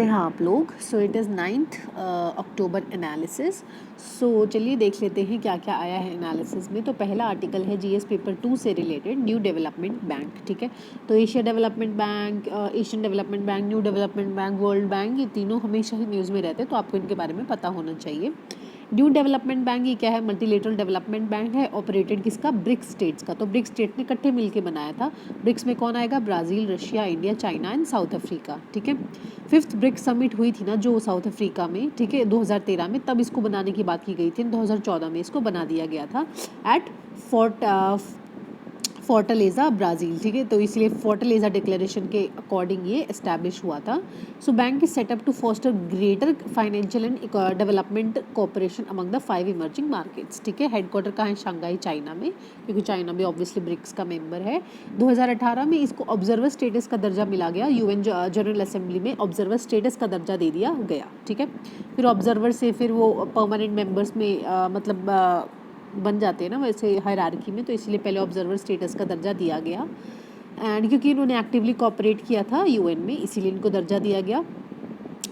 कैसे हैं आप लोग। So it is 9th October analysis. So चलिए देख लेते हैं क्या क्या आया है एनालिसिस में। तो पहला आर्टिकल है जीएस पेपर 2 से रिलेटेड, न्यू डेवलपमेंट बैंक। ठीक है, तो Asia development bank, Asian development bank, new development bank, world bank, ये तीनों हमेशा ही न्यूज़ में रहते हैं, तो आपको इनके बारे में पता होना चाहिए। न्यू डेवलपमेंट बैंक ये क्या है? मल्टीलेटरल डेवलपमेंट बैंक है, ऑपरेटेड किसका? ब्रिक्स स्टेट्स का। तो ब्रिक्स स्टेट ने इकट्ठे मिलकर बनाया था। ब्रिक्स में कौन आएगा? Brazil, Russia, India, China and south Africa. ठीक है, 5th ब्रिक्स समिट हुई थी ना जो साउथ अफ्रीका में, ठीक है, 2013 में, तब इसको बनाने की बात की गई थी। 2014 में इसको बना दिया गया था एट फोर्टलेजा ब्राज़ील। ठीक है, तो इसलिए फोर्टलेजा डिक्लेरेशन के अकॉर्डिंग ये एस्टैब्लिश हुआ था। So bank is set up to foster greater financial and development cooperation among the 5 emerging markets. ठीक है, हेडक्वार्टर कहाँ है? शंघाई, चाइना में, क्योंकि चाइना भी ऑब्वियसली ब्रिक्स का मेंबर है। 2018 में इसको ऑब्जर्वर स्टेटस का दर्जा मिला गया, यूएन जनरल असेंबली में ऑब्जर्वर स्टेटस का दर्जा दे दिया गया। ठीक है, फिर ऑब्जर्वर से फिर वो परमानेंट मेंबर्स में बन जाते हैं ना वैसे हायरार्की में, तो इसलिए पहले ऑब्जर्वर स्टेटस का दर्जा दिया गया। एंड क्योंकि इन्होंने एक्टिवली कोऑपरेट किया था यूएन में, इसीलिए इनको दर्जा दिया गया।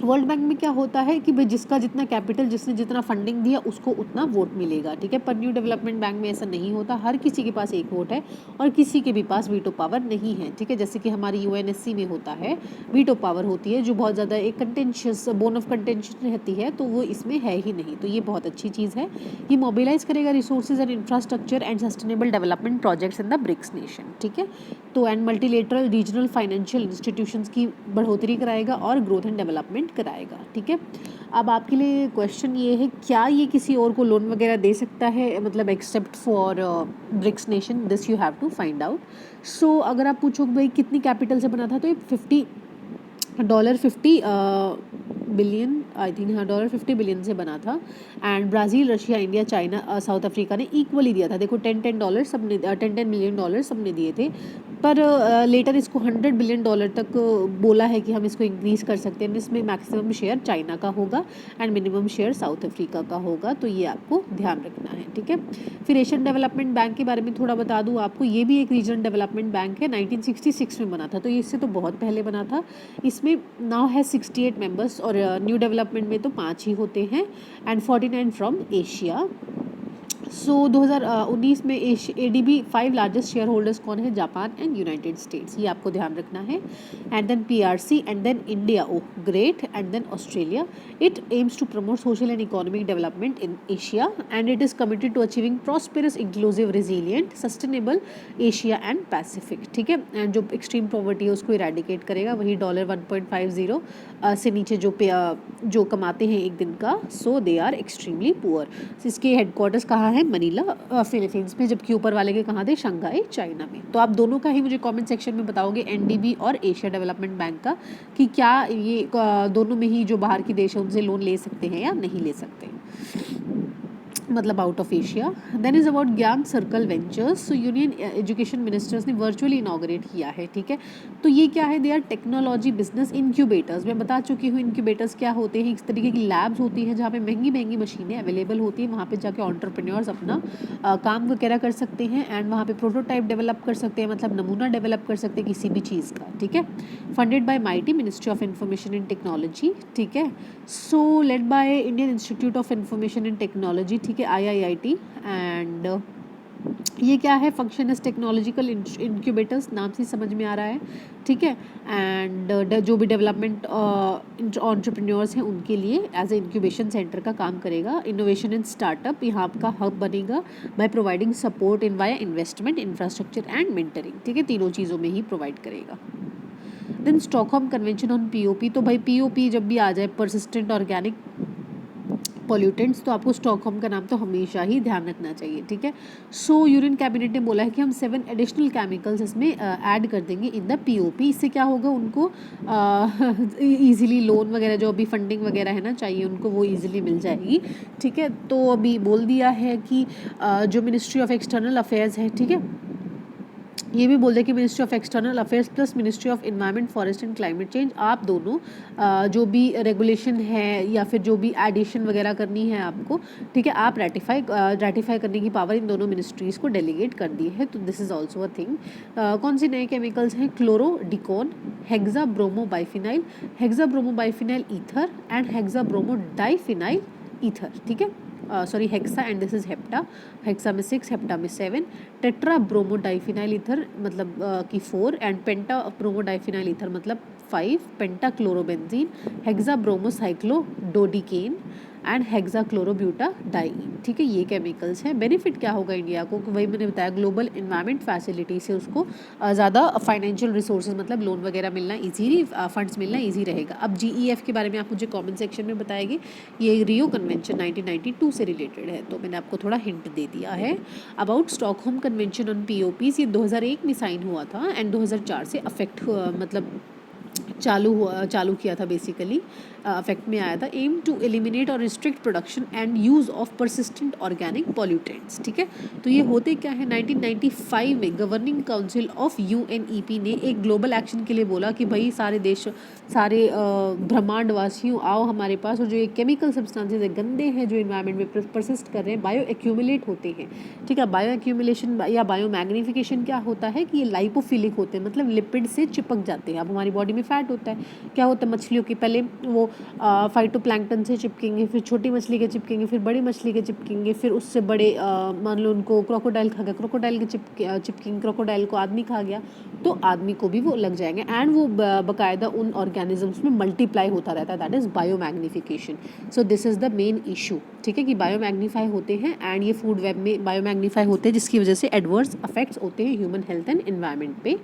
वर्ल्ड बैंक में क्या होता है कि भाई जिसका जितना कैपिटल, जिसने जितना फंडिंग दिया उसको उतना वोट मिलेगा। ठीक है, पर न्यू डेवलपमेंट बैंक में ऐसा नहीं होता, हर किसी के पास एक वोट है और किसी के भी पास वीटो पावर नहीं है। ठीक है, जैसे कि हमारी यूएनएससी में होता है, वीटो पावर होती है जो बहुत ज़्यादा एक कंटेंशियस बोन ऑफ कंटेंशन रहती है, तो वो इसमें है ही नहीं। तो ये बहुत अच्छी चीज़ है। ये मोबिलाइज करेगा resources and infrastructure and sustainable development projects in the BRICS nation. ठीक है, तो and multilateral regional financial institutions की बढ़ोतरी कराएगा और ग्रोथ एंड डेवलपमेंट कराएगा। ठीक है, अब आपके लिए क्वेश्चन ये है, क्या ये किसी और को लोन वगैरह दे सकता है, मतलब except for BRICS nation? This you have to find out. So अगर आप पूछो भाई कितनी कैपिटल से बना था, तो ये $50 बिलियन, आई थिंक, हाँ, $50 बिलियन से बना था। And Brazil, Russia, India, China, south Africa ने इक्वली दिया था। देखो $10 सबने, $10 मिलियन सबने दिए थे, पर लेटर इसको $100 बिलियन तक बोला है कि हम इसको इंक्रीज़ कर सकते हैं। इसमें मैक्सिमम शेयर चाइना का होगा and minimum share south Africa का होगा, तो ये आपको ध्यान रखना है। ठीक है, फिर एशियन डेवलपमेंट बैंक के बारे में थोड़ा बता दूँ आपको। ये भी एक रीजनल डेवलपमेंट बैंक है, 1966 में बना था, तो इससे तो बहुत पहले बना था। इसमें नाउ है 68 मेंबर्स और न्यू डेवलपमेंट में तो 5 ही होते हैं एंड 49 फ्रॉम एशिया। सो 2019 में एडीबी 5 लार्जेस्ट शेयर होल्डर्स कौन है? जापान एंड यूनाइटेड स्टेट्स, ये आपको ध्यान रखना है। And then PRC and then India, oh great, and then Australia. It aims to promote social and economic development in Asia and it is committed to achieving prosperous, inclusive, resilient, sustainable Asia and Pacific. ठीक है, and जो extreme poverty है उसको eradicate करेगा। वही $1.50 से नीचे जो कमाते हैं एक दिन का, सो दे आर एक्सट्रीमली पुअर। इसके हेडक्वार्टर्स कहाँ है? मनीला, फिलीपींस में, जबकि ऊपर वाले के कहाँ थे? शंघाई, चाइना में। तो आप दोनों का ही मुझे कमेंट सेक्शन में बताओगे, एनडीबी और एशिया डेवलपमेंट बैंक का, कि क्या ये दोनों में ही जो बाहर के देश हैं उनसे लोन ले सकते हैं या नहीं ले सकते, मतलब out of Asia. Then is about Gyan circle ventures. So union education ministers ने वर्चुअली इनॉग्रेट किया है। ठीक है, तो ये क्या है? They are technology business incubators. मैं बता चुकी हूँ इंक्यूबेटर्स क्या होते हैं। इस तरीके की लैब्स होती हैं जहाँ पे महंगी महंगी मशीनें अवेलेबल होती हैं, वहाँ पे जाके एंटरप्रेन्योर्स अपना काम वगैरह कर सकते हैं एंड वहाँ पे प्रोटोटाइप डेवलप कर सकते हैं, मतलब नमूना डेवलप कर सकते हैं किसी भी चीज़ का। ठीक है, funded by MeitY ministry of information and technology. ठीक है, so led by Indian institute of information and technology. ठीक है, IIIT। एंड ये क्या है? फंक्शन एज टेक्नोलॉजिकल इंक्यूबेटर्स, नाम से समझ में आ रहा है। ठीक है, एंड जो भी डेवलपमेंट एंटरप्रेन्योर्स हैं उनके लिए एज ए इंक्यूबेशन सेंटर का काम करेगा। इनोवेशन एंड स्टार्टअप यहाँ आपका हब बनेगा by providing support in via investment, infrastructure and mentoring. ठीक है, तीनों चीज़ों में ही प्रोवाइड करेगा। Then Stockholm convention on POP। तो भाई POP जब भी आ जाए, परसिस्टेंट ऑर्गेनिक पॉल्यूटेंट्स, तो आपको स्टॉकहोम का नाम तो हमेशा ही ध्यान रखना चाहिए। ठीक है, सो यूनियन कैबिनेट ने बोला है कि हम 7 एडिशनल केमिकल्स इसमें ऐड कर देंगे इन द POP। इससे क्या होगा? उनको ईजिली लोन वगैरह, जो अभी फंडिंग वगैरह है ना चाहिए उनको, वो ईजिली मिल जाएगी। ठीक है, तो अभी बोल दिया है कि जो मिनिस्ट्री ऑफ एक्सटर्नल अफेयर्स है, ठीक है, ये भी बोल दे कि ministry of external affairs plus ministry of environment forest and climate change, आप दोनों जो भी रेगुलेशन है या फिर जो भी एडिशन वगैरह करनी है आपको, ठीक है, आप रेटिफाई करने की पावर इन दोनों मिनिस्ट्रीज़ को डेलीगेट कर दी है। तो this is also a thing. कौन से नए केमिकल्स हैं? Chlordecone, hexa bromo biphenyl, hexa bromo biphenyl ether and hexa bromo diphenyl ether, ठीक है, sorry hexa and this is hepta, hexa में 6, हेप्टा में 7, टेट्रा ब्रोमो डाइफिनाइल ईथर मतलब कि 4 and penta bromo diphenyl ether मतलब 5, penta chlorobenzene, hexa bromo cyclododecane and hexa chlorobutadiene, ठीक है, ये केमिकल्स हैं। बेनिफिट क्या होगा इंडिया को? वही मैंने बताया, ग्लोबल इन्वायरमेंट फैसिलिटी से उसको ज़्यादा फाइनेंशियल रिसोर्सेज मतलब लोन वगैरह मिलना ईजी, फंड्स मिलना ईजी रहेगा। अब GEF के बारे में आप मुझे कमेंट सेक्शन में बताएंगे। ये रियो कन्वेंशन 1992 से रिलेटेड है, तो मैंने आपको थोड़ा हिंट दे दिया है। About Stockholm convention on POPs, ये 2001 में साइन हुआ था एंड 2004 से अफेक्ट मतलब चालू किया था, बेसिकली अफेक्ट में आया था। एम टू एलिमिनेट और restrict production and use of persistent organic pollutants, ठीक है। तो ये होते क्या है, 1995 में गवर्निंग काउंसिल ऑफ UNEP ने एक ग्लोबल एक्शन के लिए बोला कि भाई सारे देश, सारे ब्रह्मांडवासियों आओ हमारे पास, और जो ये केमिकल सब्सटेंसेज है गंदे हैं जो इन्वायरमेंट में परसिस्ट कर रहे हैं, बायो एक्यूमुलेट होते हैं, ठीक है। बायो एक्यूमुलेशन या बायो मैग्नीफिकेशन क्या होता है कि ये लाइपोफिलिक होते हैं, मतलब लिपिड से चिपक जाते हैं। अब हमारी बॉडी में फैट होता है, क्या होता है मछलियों की, पहले वो फाइटोप्लैंक्टन से चिपकेंगे, फिर छोटी मछली के चिपकेंगे, फिर बड़ी मछली के चिपकेंगे, फिर उससे बड़े मान लो उनको क्रोकोडाइल खा गया, क्रोकोडाइल के चिपकेंगे, क्रोकोडाइल को आदमी खा गया तो आदमी को भी वो लग जाएंगे, एंड वो बाकायदा उन ऑर्गेनिजम्स में मल्टीप्लाई होता रहता है, that is bio magnification. So this is the main issue, ठीक है, कि बायो मैग्नीफाई होते हैं एंड ये फूड वेब में बायो मैग्नीफाई होते हैं, जिसकी वजह से एडवर्स अफेक्ट्स होते हैं ह्यूमन हेल्थ एंड एनवायरनमेंट पे।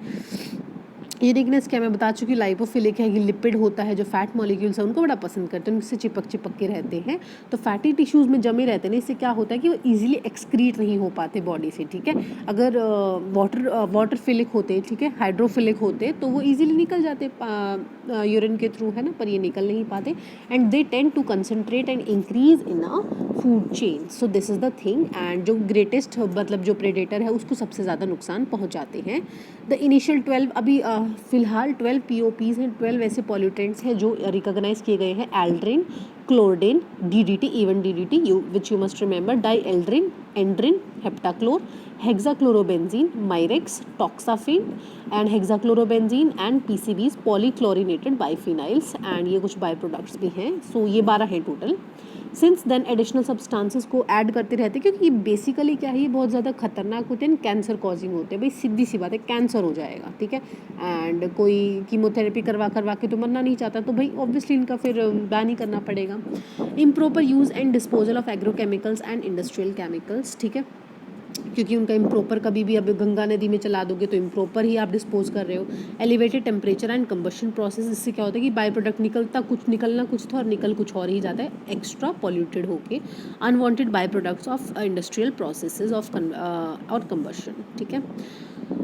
यूनिकनेस क्या मैं बता चुकी, लाइपोफिलिक है, ये लिपिड होता है, जो फैट मॉलिक्यूल्स हैं उनको बड़ा पसंद करते हैं, उनसे चिपक के रहते हैं, तो फैटी टिश्यूज़ में जमे रहते हैं ना, इससे क्या होता है कि वो इजीली एक्सक्रीट नहीं हो पाते बॉडी से, ठीक है। अगर वाटर फिलिक होते, ठीक है, हाइड्रोफिलिक होते तो वो इजीली निकल जाते यूरिन के थ्रू, है ना, पर ये निकल नहीं पाते and they tend to concentrate and increase in a food chain. So this is the thing, and जो ग्रेटेस्ट मतलब जो प्रेडेटर है उसको सबसे ज़्यादा नुकसान पहुँचाते हैं। द इनिशियल 12 अभी फ़िलहाल 12 POPs हैं, 12 ऐसे पॉल्यूटेंट्स हैं जो रिकॉग्नाइज किए गए हैं, aldrin, chlordane, DDT, even DDT which you must remember, dieldrin, endrin, heptachlor, hexachlorobenzene, mirex, toxaphene and hexachlorobenzene and PCBs, polychlorinated biphenyls, and ये कुछ बाय प्रोडक्ट्स भी हैं। सो ये 12 हैं total. Since then additional substances को ऐड करते रहते हैं, क्योंकि ये बेसिकली क्या है, ये बहुत ज़्यादा खतरनाक होते हैं, कैंसर कॉजिंग होते हैं, भाई सीधी सी बात है, कैंसर हो जाएगा, ठीक है। एंड कोई कीमोथेरेपी करवा के तो मरना नहीं चाहता, तो भाई ऑब्वियसली इनका फिर बैन ही करना पड़ेगा। Improper use and disposal of agrochemicals and industrial chemicals, ठीक है, क्योंकि उनका इम्प्रॉपर कभी भी अब गंगा नदी में चला दोगे तो इम्प्रॉपर ही आप डिस्पोज कर रहे हो। Elevated temperature and combustion process, इससे क्या होता है कि बाई प्रोडक्ट निकलना कुछ था और निकल कुछ और ही जाता है, एक्स्ट्रा पॉल्यूटेड होके। Unwanted by products of industrial processes of और कंबशन, ठीक है।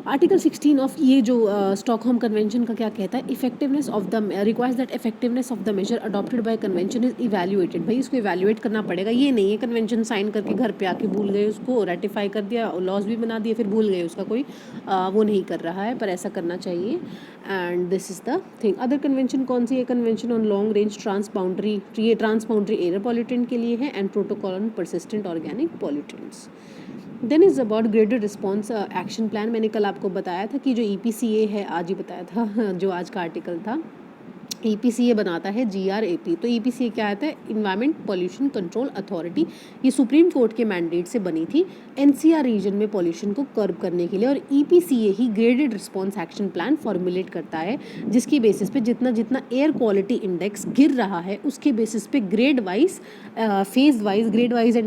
आर्टिकल 16 ऑफ ये जो स्टॉकहोम कन्वेंशन का क्या कहता है, effectiveness of the requires that effectiveness of the measure adopted by convention is evaluated. भाई इसको इवैल्यूएट करना पड़ेगा, ये नहीं है कन्वेंशन साइन करके घर पे आके भूल गए, उसको रेटिफाई कर दिया, लॉज भी बना दिए, फिर भूल गए, उसका कोई वो नहीं कर रहा है, पर ऐसा करना चाहिए। And this is the thing. Other convention कौन सी है? Convention on long range transboundary, ये ट्रांसबाउंड्री एयर पॉल्यूटेंट के लिए है, and protocol on persistent organic pollutants. Then is about graded response action plan. मैंने कल आपको बताया था कि जो EPCA है, आज ही बताया था जो आज का आर्टिकल था, EPCA बनाता है GRAP। तो EPCA क्या आता है? Environment pollution control authority. ये सुप्रीम कोर्ट के मैंडेट से बनी थी NCR रीजन में पॉल्यूशन को कर्ब करने के लिए, और EPCA ही graded response action plan formulate करता है, जिसकी बेसिस पे जितना जितना एयर क्वालिटी इंडेक्स गिर रहा है उसके बेसिस पे grade wise and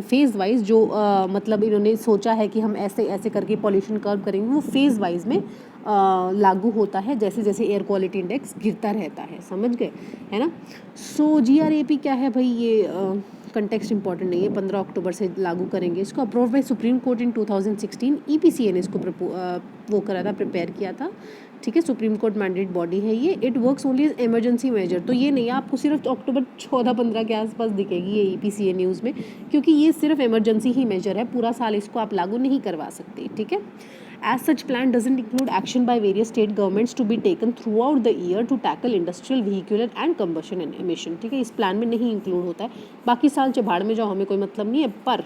phase wise जो मतलब इन्होंने सोचा है कि हम ऐसे ऐसे करके पॉल्यूशन कर्ब करेंगे, वो फेज वाइज में लागू होता है, जैसे जैसे एयर क्वालिटी इंडेक्स गिरता रहता है, समझ गए, है ना। सो GRAP क्या है भाई, ये कंटेक्स्ट इंपॉर्टेंट नहीं है, 15 अक्टूबर से लागू करेंगे इसको। Approve by supreme court in 2016, EPCA ने इसको वो करा था, प्रिपेयर किया था, ठीक है। सुप्रीम कोर्ट मैंडेट बॉडी है ये। It works only as emergency measure, तो ये नहीं है आपको सिर्फ अक्टूबर 14-15 के आसपास दिखेगी ये EPCA न्यूज़ में, क्योंकि ये सिर्फ इमरजेंसी ही मेजर है, पूरा साल इसको आप लागू नहीं करवा सकते, ठीक है। As such plan doesn't include action by various state governments to be taken throughout the year to tackle industrial vehicular and combustion and emission, ठीक है, इस प्लान में नहीं इंक्लूड होता है। बाकी साल भाड़ में जाओ, हमें कोई मतलब नहीं है, पर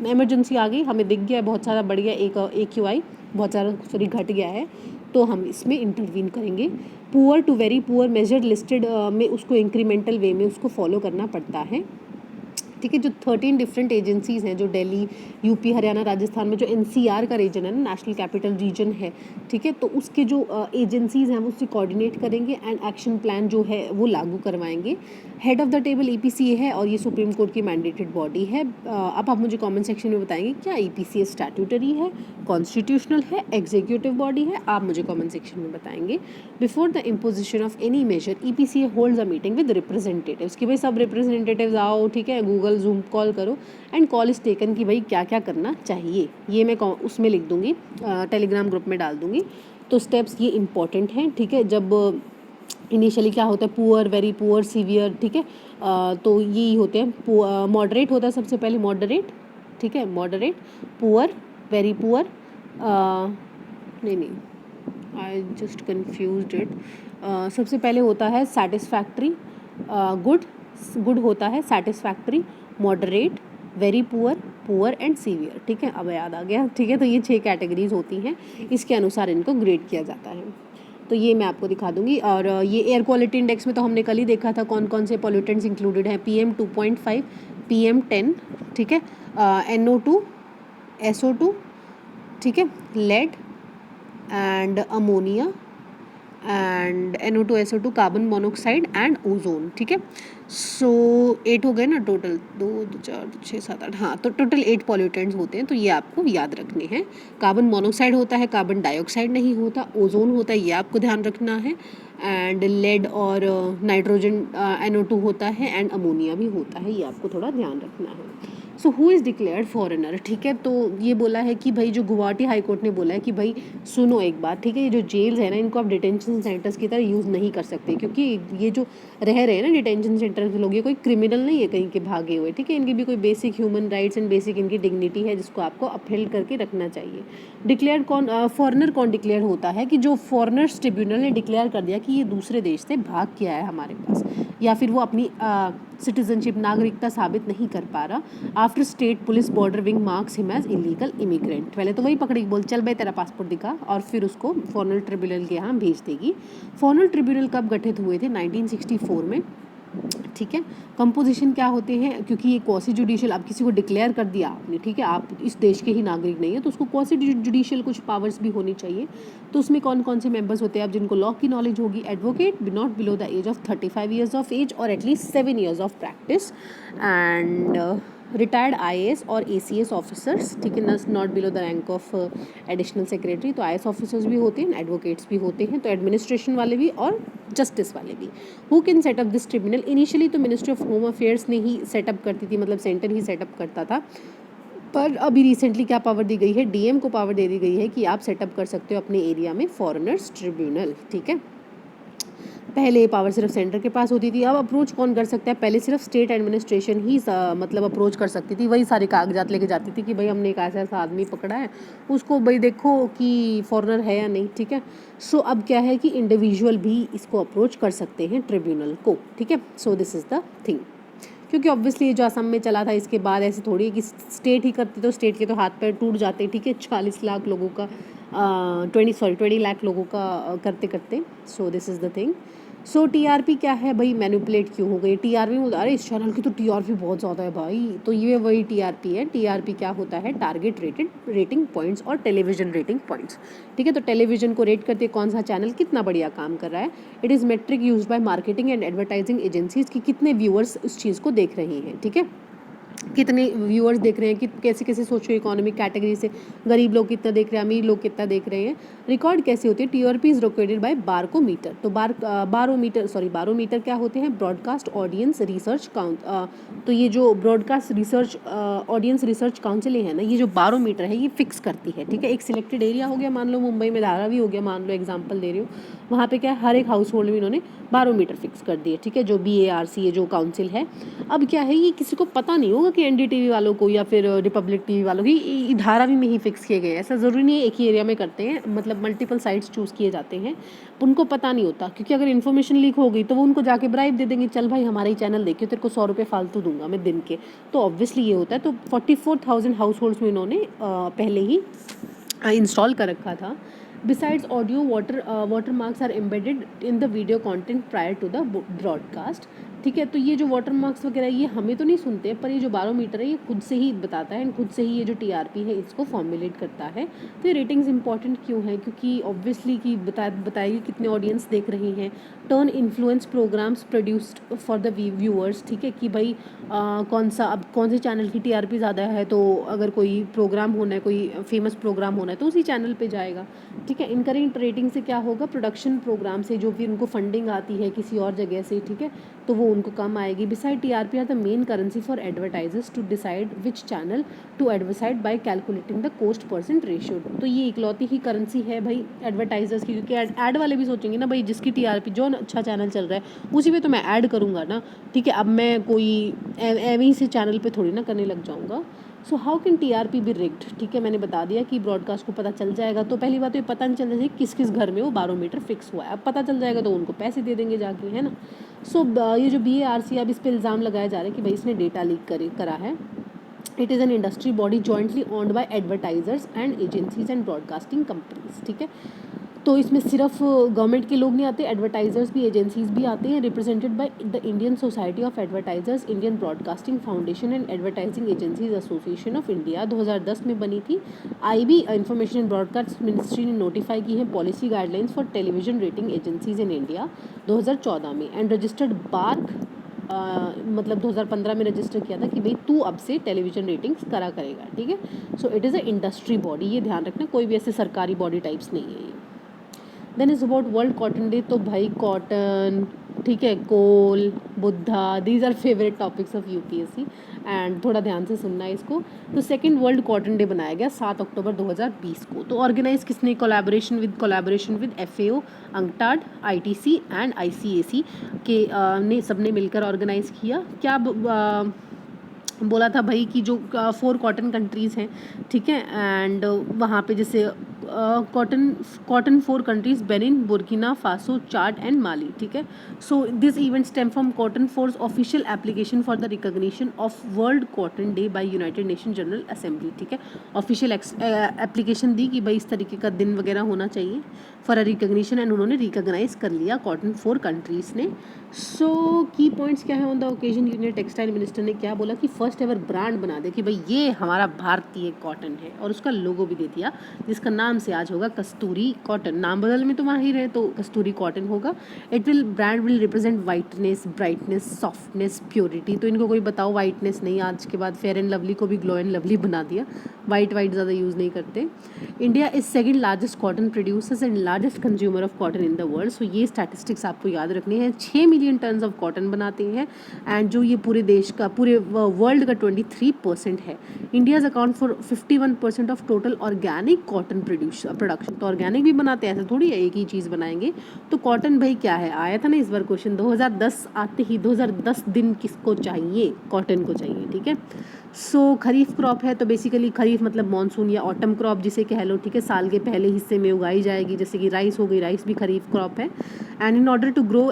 इमरजेंसी आ गई, हमें दिख गया है बहुत सारा बढ़ गया, एक AQI बहुत सारा सॉरी घट गया है, तो हम इसमें इंटरवीन करेंगे। Poor to very poor measure listed में उसको इंक्रीमेंटल वे में उसको फॉलो करना पड़ता है, ठीक है। जो 13 डिफरेंट एजेंसीज़ हैं, जो दिल्ली, यूपी, हरियाणा, राजस्थान में जो NCR का रीजन है ना, नेशनल कैपिटल रीजन है, ठीक है, तो उसके जो एजेंसीज़ हैं वो उससे कोऑर्डिनेट करेंगे एंड एक्शन प्लान जो है वो लागू करवाएंगे। Head of the table EPCA है और ये सुप्रीम कोर्ट की मैंडेटेड बॉडी है। अब आप मुझे कमेंट सेक्शन में बताएंगे क्या EPCA स्टैट्यूटरी है, कॉन्स्टिट्यूशनल है, एग्जीक्यूटिव बॉडी है, आप मुझे कमेंट सेक्शन में बताएंगे। Before the imposition of any measure EPCA holds a meeting with representatives, कि भाई सब रिप्रेजेंटेटिव्स आओ, ठीक है, गूगल जूम कॉल करो एंड कॉल इज टेकन कि भाई क्या क्या करना चाहिए, ये मैं उसमें लिख दूंगी, टेलीग्राम ग्रुप में डाल दूंगी। तो स्टेप्स ये इंपॉर्टेंट हैं, ठीक है। जब इनिशियली क्या होता है, पुअर, वेरी पुअर, सीवियर, ठीक है, तो यही होते हैं। मॉडरेट होता है सबसे पहले, मॉडरेट, ठीक है, मॉडरेट, पुअर, वेरी पुअर, नहीं आई जस्ट कन्फ्यूज्ड इट। सबसे पहले होता है सेटिस्फैक्ट्री, गुड होता है satisfactory, moderate, very poor, poor and severe, ठीक है, अब याद आ गया, ठीक है। तो ये 6 कैटेगरीज होती हैं, इसके अनुसार इनको ग्रेड किया जाता है। तो ये मैं आपको दिखा दूंगी। और ये एयर क्वालिटी इंडेक्स में तो हमने कल ही देखा था कौन कौन से पॉल्यूटेंट्स इंक्लूडेड हैं। PM 2.5, PM 10, ठीक है, NO2, SO2, ठीक है, lead and ammonia and NO2, SO2, carbon monoxide and ozone, ठीक है। सो 8 हो गए ना टोटल, 2 4 6 7 8, हाँ, तो टोटल 8 पॉल्यूटेंट्स होते हैं, तो ये आपको याद रखने हैं। कार्बन मोनोक्साइड होता है, कार्बन डाइऑक्साइड नहीं होता, ओजोन होता है, ये आपको ध्यान रखना है, एंड लेड और नाइट्रोजन NO2 होता है, एंड अमोनिया भी होता है, ये आपको थोड़ा ध्यान रखना है। So who is declared foreigner, ठीक है। तो ये बोला है कि भाई जो गुवाहाटी हाई कोर्ट ने बोला है कि भाई सुनो एक बात, ठीक है, ये जो जेल्स है ना, इनको आप डिटेंशन सेंटर्स की तरह यूज़ नहीं कर सकते, क्योंकि ये जो रह रहे हैं ना डिटेंशन सेंटर के लोग, ये कोई क्रिमिनल नहीं है कहीं के भागे हुए, ठीक है, इनकी भी कोई basic human rights and basic इनकी डिग्निटी है जिसको आपको अपहेल्ड करके रखना चाहिए। डिक्लेयर कौन, फॉरेनर कौन डिक्लेयर होता है, कि जो फॉरेनर्स ट्रिब्यूनल ने डिक्लेयर कर दिया कि ये दूसरे देश से भाग के आया हमारे पास, या फिर वो अपनी सिटीजनशिप, नागरिकता साबित नहीं कर पा रहा, after state police border wing marks him as illegal immigrant. पहले तो वही पकड़ी, बोल चल भाई तेरा पासपोर्ट दिखा, और फिर उसको फॉरेनर ट्रिब्यूनल के यहाँ भेज देगी। फॉरेनर ट्रिब्यूनल कब गठित हुए थे? 1964 में, ठीक है। कंपोजिशन क्या होते हैं, क्योंकि ये क्वासी जुडिशियल, अब किसी को डिक्लेयर कर दिया आपने, ठीक है, आप इस देश के ही नागरिक नहीं है, तो उसको क्वासी जुडिशियल कुछ पावर्स भी होनी चाहिए। तो उसमें कौन कौन से मेंबर्स होते हैं, अब जिनको लॉ की नॉलेज होगी, advocate not below the age of 35 years of age और at least 7 years of practice, and retired IAS और ACS ऑफिसर्स, ठीक है, not below the rank of additional secretary. तो IAS ऑफिसर्स भी होते हैं, एडवोकेट्स भी होते हैं, तो एडमिनिस्ट्रेशन वाले भी और जस्टिस वाले भी। Who can setup this tribunal? Initially तो मिनिस्ट्री ऑफ होम अफेयर्स ने ही सेटअप करती थी, मतलब सेंटर ही सेटअप करता था, पर अभी रिसेंटली क्या पावर दी गई है, DM को पावर दे दी गई है कि आप सेटअप कर सकते हो अपने एरिया में फॉरेनर्स ट्रिब्यूनल, ठीक है। पहले ये पावर सिर्फ सेंटर के पास होती थी, अब अप्रोच कौन कर सकता है? पहले सिर्फ स्टेट एडमिनिस्ट्रेशन ही मतलब अप्रोच कर सकती थी, वही सारे कागजात लेके जाती थी कि भाई हमने एक ऐसा ऐसा आदमी पकड़ा है, उसको भाई देखो कि फॉरेनर है या नहीं, ठीक है। सो अब क्या है कि इंडिविजुअल भी इसको अप्रोच कर सकते हैं ट्रिब्यूनल को, ठीक है। So this is the thing, क्योंकि ऑब्वियसली ये जो असम में चला था, इसके बाद ऐसे थोड़ी है कि स्टेट ही करती, तो स्टेट के तो हाथ पैर टूट जाते, ठीक है, 40 लाख लोगों का 20 लाख लोगों का करते करते। सो this is the thing. So TRP क्या है भाई, मैनिपुलेट क्यों हो गई? TRP में अरे इस चैनल की तो TRP बहुत ज़्यादा है भाई, तो ये वही TRP है। TRP क्या होता है? टारगेट रेटिंग पॉइंट्स और टेलीविजन रेटिंग पॉइंट्स, ठीक है। तो टेलीविजन को रेट करते कौन सा चैनल कितना बढ़िया काम कर रहा है। It is metric used by marketing and advertising agencies कि कितने व्यूअर्स उस चीज़ को देख रहे हैं, ठीक है, कितने व्यूअर्स देख रहे हैं, कि कैसे कैसे सोशो इकोनॉमिक कैटेगरी से गरीब लोग कितना देख रहे हैं, अमीर लोग कितना देख रहे हैं। रिकॉर्ड कैसे होती है? TRP is recorded by barometer. तो बारोमीटर क्या होते हैं? ब्रॉडकास्ट ऑडियंस रिसर्च तो ये जो broadcast research audience research council है ना, ये जो बारोमीटर है ये फिक्स करती है, ठीक है। एक सिलेक्टेड एरिया हो गया, मान लो मुंबई में धारावी हो गया, मान लो एग्जाम्पल दे रही हूँ, वहाँ पे क्या है, हर एक हाउस होल्ड में इन्होंने बारोमीटर फिक्स कर दिए, ठीक है, जो BARC ये जो काउंसिल है। अब क्या है, ये किसी को पता नहीं होगा कि एनडीटीवी वालों को या फिर रिपब्लिक टीवी वालों की धारावी में ही फिक्स किए गए। ऐसा ज़रूरी नहीं है एक ही एरिया में करते हैं, मतलब मल्टीपल साइट्स चूज़ किए जाते हैं। उनको पता नहीं होता, क्योंकि अगर इन्फॉर्मेशन लीक हो गई तो वो उनको जाके ब्राइब दे देंगे, चल भाई हमारा ही चैनल देखियो, तेरे को 100 रुपये फालतू दूंगा मैं दिन के। तो ऑब्वियसली ये होता है। तो 44,000 हाउस होल्ड्स में इन्होंने पहले ही इंस्टॉल कर रखा था। Besides audio, watermarks are embedded in the video content prior to the broadcast। ठीक है, तो ये जो वाटर मार्क्स वगैरह ये हमें तो नहीं सुनते, पर ये जो बारोमीटर है ये खुद से ही बताता है एंड खुद से ही ये जो टीआरपी है इसको फॉर्मुलेट करता है। तो ये रेटिंग्स इंपॉर्टेंट क्यों है? क्योंकि ऑब्वियसली कि बताएगी कितने ऑडियंस देख रहे हैं। Turn influence programmes produced for the viewers. ठीक है, कि भाई कौन से चैनल की टीआरपी ज़्यादा है, तो अगर कोई प्रोग्राम होना है, कोई फेमस प्रोग्राम होना है तो उसी चैनल पे जाएगा। ठीक है, इनकरेंट रेटिंग से क्या होगा? प्रोडक्शन प्रोग्राम से जो फिर उनको फंडिंग आती है किसी और जगह से, ठीक है, तो वो उनको कम आएगी। Beside TRP are the main currency for advertisers to decide which channel to advertise by calculating the cost percent ratio. तो ये इकलौती ही करेंसी है भाई एडवर्टाइजर्स की, क्योंकि ऐड वाले भी सोचेंगे ना भाई जिसकी टीआरपी जो अच्छा चैनल चल रहा है उसी पे तो मैं ऐड करूँगा ना। ठीक है, अब मैं कोई एवं से चैनल पे थोड़ी ना करने लग जाऊँगा। So how can TRP be rigged? ठीक है, मैंने बता दिया कि ब्रॉडकास्ट को पता चल जाएगा। तो पहली बात तो ये पता नहीं चल जाएगी किस किस घर में वो बारोमीटर फिक्स हुआ है। अब पता चल जाएगा तो उनको पैसे दे देंगे जाके, है ना। सो ये जो BARC अब इस पर इल्ज़ाम लगाया जा रहा है कि भाई इसने डेटा लीक करा है। It is an industry body jointly owned by advertisers and agencies and broadcasting companies. ठीक है, तो इसमें सिर्फ गवर्नमेंट के लोग नहीं आते, एडवर्टाइजर्स भी, एजेंसीज भी आते हैं। Represented by the Indian society of advertisers, Indian broadcasting foundation and advertising agencies association of India. 2010 में बनी थी। IB information and broadcast ministry ने नोटिफाई की है policy guidelines for television rating agencies in India 2014 में। एंड रजिस्टर्ड बार्क मतलब 2015 में register किया था कि भाई तू अब से टेलीविजन रेटिंग्स करा करेगा। ठीक है, सो it is a industry body, ये ध्यान रखना, कोई भी ऐसे सरकारी बॉडी टाइप्स नहीं है ये। Then is about world cotton day. तो भाई कॉटन, ठीक है, coal, Buddha, these are favourite topics of UPSC and थोड़ा ध्यान से सुनना है इसको। तो सेकंड वर्ल्ड कॉटन डे बनाया गया 7 अक्टूबर 2020 को। तो ऑर्गेनाइज किसने? Collaboration with FAO, UNCTAD, ITC and ICAC के ने सबने मिलकर ऑर्गेनाइज किया। क्या बोला था भाई कि जो 4 कॉटन कंट्रीज़ हैं, ठीक है, एंड वहाँ पे जैसे cotton 4 countries Benin, Burkina Faso, Chad and Mali. ठीक है, so this event stem from cotton four's official application for the recognition of world cotton day by United Nation General Assembly. ठीक है, ऑफिशियल एप्लीकेशन दी कि भाई इस तरीके का दिन वगैरह होना चाहिए फॉर अ रिकॉग्निशन, एंड उन्होंने रिकॉग्नाइज कर लिया कॉटन 4 कंट्रीज़ ने। सो की पॉइंट्स क्या है on the occasion? Union textile minister ने क्या बोला कि फर्स्ट एवर ब्रांड बना दे कि भाई ये हमारा भारतीय कॉटन है, और उसका लोगो भी दे दिया जिसका नाम से आज होगा कस्तूरी कॉटन। नाम बदल में तो माहिर है, तो कस्तूरी कॉटन होगा। Brand will represent whiteness, brightness, softness, purity. तो इनको कोई बताओ वाइटनेस नहीं, आज के बाद फेयर एंड लवली को भी ग्लो एंड लवली बना दिया, वाइट ज़्यादा यूज़ नहीं करते। India is second largest cotton producers and largest consumer of cotton in the world. So ये स्टैटिस्टिक्स आपको याद रखनी है। 6 मिलियन टन्स ऑफ कॉटन बनाते हैं, एंड जो ये पूरे देश का, पूरे वर्ल्ड का 23% है। India's account for 51% of total organic cotton production. तो ऑर्गेनिक भी बनाते हैं, ऐसा थोड़ी है एक ही चीज़ बनाएंगे। तो कॉटन भाई क्या है? आया था ना इस बार क्वेश्चन, 2010 आते ही 2010 दिन किसको चाहिए? कॉटन को चाहिए। ठीक है, सो खरीफ क्रॉप है, तो बेसिकली खरीफ मतलब मानसून या ऑटम क्रॉप जिसे कह लो। ठीक है, साल के पहले हिस्से में उगाई जाएगी, जैसे कि राइस हो गई, राइस भी खरीफ क्रॉप है। And in order to grow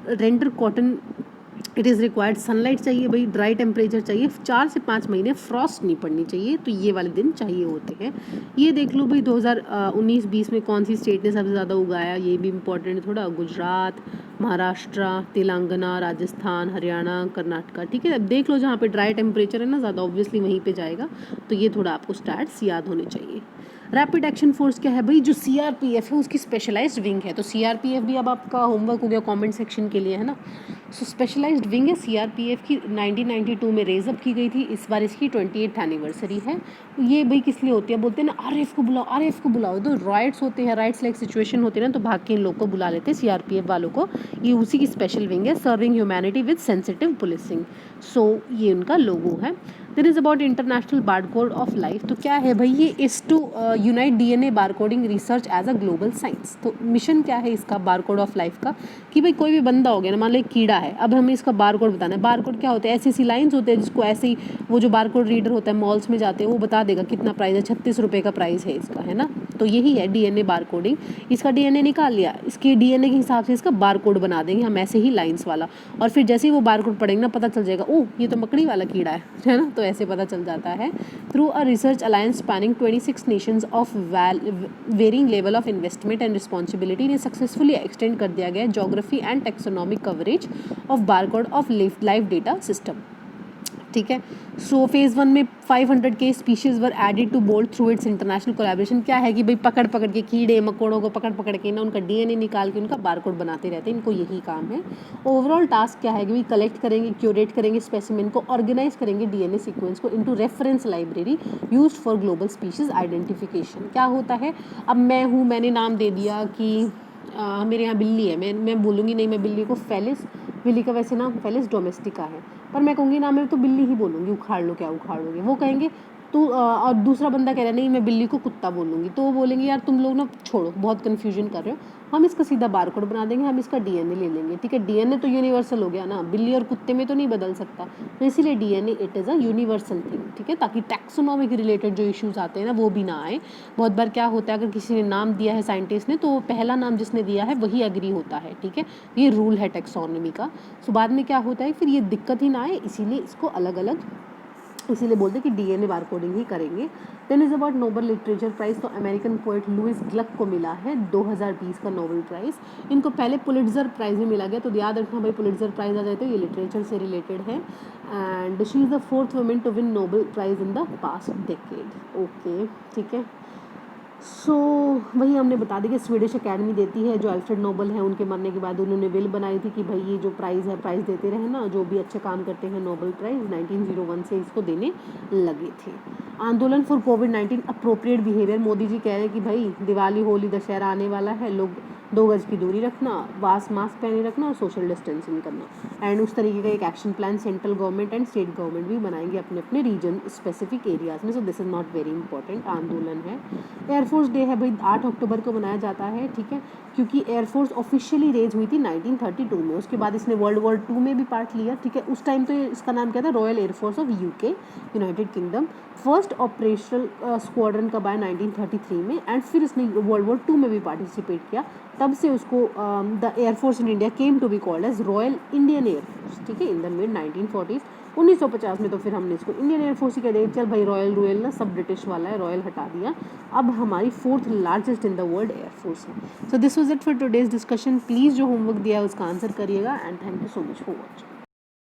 render cotton it is required sunlight चाहिए भाई, ड्राई टेम्परेचर चाहिए, 4 से 5 महीने फ्रॉस्ट नहीं पड़नी चाहिए, तो ये वाले दिन चाहिए होते हैं। ये देख लो भाई 2019-20 में कौन सी स्टेट ने सबसे ज़्यादा उगाया, ये भी इंपॉर्टेंट है थोड़ा। गुजरात, महाराष्ट्र, तेलंगाना, राजस्थान, हरियाणा, कर्नाटका। ठीक है, अब देख लो जहाँ पे ड्राई टेम्परेचर है ना ज़्यादा, ऑब्वियसली वहीं पे जाएगा। तो ये थोड़ा आपको स्टैट्स याद होने चाहिए। रैपिड एक्शन फोर्स क्या है भाई? जो CRPF है उसकी स्पेशलाइज्ड विंग है। तो CRPF भी अब आपका होमवर्क हो गया कमेंट सेक्शन के लिए, है ना। सो स्पेशलाइज्ड विंग है CRPF की, 1992 में रेज अप की गई थी। इस बार इसकी 28th एनिवर्सरी है। ये भाई किस लिए होती है? बोलते हैं ना RF को बुलाओ, RF को बुलाओ। तो राइट्स होते हैं, राइट्स लाइक सिचुएशन होती है ना, तो भाग के इन लोग को बुला लेते हैं CRPF वालों को। ये उसी की स्पेशल विंग है, serving humanity with sensitive policing. So ये उनका लोगो है। Then is about international barcode of life. तो क्या है भाई, ये is to unite DNA barcoding research as a global science. तो मिशन क्या है इसका बारकोड ऑफ लाइफ का, कि भाई कोई भी बंदा हो गया ना, मान लो एक कीड़ा है, अब हमें इसका बारकोड बताना है। बारकोड क्या होता है, ऐसी ऐसी लाइन्स होते हैं जिसको ऐसे ही वो जो बारकोड रीडर होता है मॉल्स में जाते हैं वो बता देगा कितना प्राइस है, 36 रुपये का प्राइस है इसका, है ना। तो यही है DNA बारकोडिंग। इसका DNA निकाल लिया, इसके DNA के हिसाब से इसका बारकोड बना देंगे हम ऐसे ही लाइन्स वाला, और फिर जैसे ही वो बारकोड पढ़ेंगे ना पता चल जाएगा, ओह ये तो मकड़ी वाला कीड़ा है ना। तो ऐसे पता चल जाता है। Through a research alliance spanning 26 nations of varying level of investment and responsibility ने सक्सेसफुली एक्सटेंड कर दिया गया geography and taxonomic coverage of barcode of life data system. ठीक है। सो फेज़ 1 में 500 के species were added to BOLD through its international collaboration. क्या है कि भाई पकड़ पकड़ के कीड़े मकोड़ों को पकड़ के ना उनका DNA निकाल के उनका बारकोड बनाते रहते हैं, इनको यही काम है। ओवरऑल टास्क क्या है कि भाई कलेक्ट करेंगे, क्यूरेट करेंगे स्पेसिमेन को, ऑर्गेनाइज करेंगे DNA सीक्वेंस को into reference library used for global species identification. क्या होता है, अब मैं हूँ, मैंने नाम दे दिया कि मेरे यहाँ बिल्ली है, मैं बोलूँगी नहीं मैं बिल्ली को फेलिस, बिल्ली का वैसे नाम फेलिस डोमेस्टिका है, पर मैं कहूँगी ना मैं तो बिल्ली ही बोलूँगी, उखाड़ लो क्या उखाड़ोगे, वो कहेंगे तो और दूसरा बंदा कह रहा है नहीं मैं बिल्ली को कुत्ता बोलूँगी, तो वो बोलेंगे यार तुम लोग ना छोड़ो बहुत कन्फ्यूजन कर रहे हो, हम इसका सीधा बारकोड बना देंगे, हम इसका DNA ले लेंगे। ठीक है, DNA तो यूनिवर्सल हो गया ना, बिल्ली और कुत्ते में तो नहीं बदल सकता, तो इसीलिए DNA it is a universal thing. ठीक है, ताकि टैक्सोनॉमी के रिलेटेड जो इश्यूज आते हैं ना वो भी ना आए। बहुत बार क्या होता है, अगर किसी ने नाम दिया है साइंटिस्ट ने, तो पहला नाम जिसने दिया है वही एग्री होता है। ठीक है, ये रूल है टैक्सोनॉमी का। सो बाद में क्या होता है, फिर ये दिक्कत ही ना आए, इसीलिए इसको अलग अलग इसीलिए बोलते कि DNA बारकोडिंग ही करेंगे। Then is about Nobel literature prize. तो अमेरिकन पोएट लुइस ग्लक को मिला है 2020 का नोबेल प्राइज़। इनको पहले पुलिट्ज़र प्राइज़ भी मिला गया, तो याद रखना भाई पुलिट्ज़र प्राइज़ आ जाए तो ये लिटरेचर से रिलेटेड है। And she is the 4th women to win Nobel prize in the past decade. Okay, ठीक है। सो वही हमने बता दी कि स्वीडिश अकेडमी देती है, जो अल्फ्रेड नोबल हैं उनके मरने के बाद उन्होंने विल बनाई थी कि भाई ये जो प्राइज़ है प्राइज़ देते रहे ना, जो भी अच्छे काम करते हैं नोबल प्राइज़ 1901 से इसको देने लगे थे। आंदोलन फॉर कोविड-19 अप्रोप्रिएट बिहेवियर। मोदी जी कह रहे हैं कि भाई दिवाली होली दशहरा आने वाला है, लोग 2 गज की दूरी रखना, मास्क पहने रखना और सोशल डिस्टेंसिंग करना। एंड उस तरीके का एक action plan central government and state government भी बनाएंगे अपने अपने रीजन स्पेसिफिक एरियाज़ में। सो this is not very important. आंदोलन है। एयरफोर्स डे है भाई 8 अक्टूबर को मनाया जाता है। ठीक है, क्योंकि एयरफोर्स ऑफिशियली रेज हुई थी 1932 में, उसके बाद इसने वर्ल्ड वॉर 2 में भी पार्ट लिया। ठीक है, उस टाइम तो इसका नाम क्या था, royal air force of UK United kingdom. First operational squadron का बाय 1933 में, एंड फिर इसने वर्ल्ड वॉर 2 में भी पार्टिसिपेट किया। तब से उसको the air force in India came to be called as Royal Indian air force. ठीक है, इन द मिड 1940s। 1950 में तो फिर हमने इसको इंडियन एयरफोर्स ही कह दिया, चल भाई रॉयल ना सब ब्रिटिश वाला है, रॉयल हटा दिया, अब हमारी 4th largest in the world air force है। So this was it for today's discussion. Please जो होमवर्क दिया है उसका आंसर करिएगा, and thank you so much for watching.